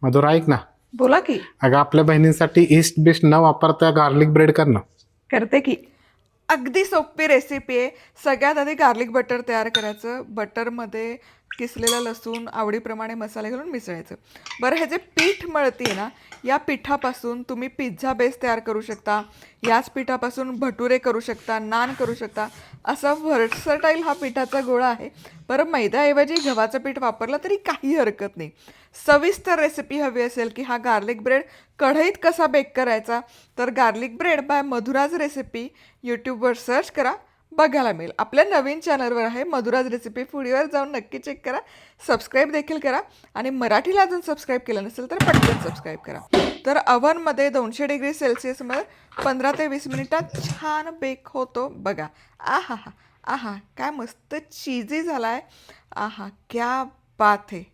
मधुरा ऐक ना, बोला की. अगं आपल्या बहिणींसाठी ईस्ट बिस्ट न वापरता गार्लिक ब्रेड कर ना. करते की. अगदी सोपी रेसिपी आहे. सगळ्यात आधी गार्लिक बटर तयार करायचं. बटरमध्ये किसलेला लसूण आवडीप्रमाणे मसाले घालून मिसळायचं. बरं, हे जे पीठ मळते ना, या पिठापासून तुम्ही पिझ्झा बेस तयार करू शकता. याच पिठापासून भटुरे करू शकता, नान करू शकता. असा व्हर्सटाईल हा पिठाचा गोळा आहे. बरं, मैद्याऐवजी गव्हाचं पीठ वापरलं तरी काही हरकत नाही. सविस्तर रेसिपी हवी असेल की हा गार्लिक ब्रेड कढईत कसा बेक करायचा, तर गार्लिक ब्रेड बाय मधुराज रेसिपी यूट्यूबवर सर्च करा, बघायला मिळेल. आपल्या नवीन चॅनलवर आहे मधुराज रेसिपी, फूडीवर जाऊन नक्की चेक करा. सबस्क्राईब देखील करा आणि मराठीला अजून सबस्क्राईब केलं नसेल तर पटकन सबस्क्राईब करा. तर अव्हनमध्ये 200 डिग्री सेल्सिअसमध्ये 15 ते 20 मिनिटात छान बेक होतो बघा. आहा हा, आहा काय मस्त चीजी झाला आहे. आहा क्या बात है.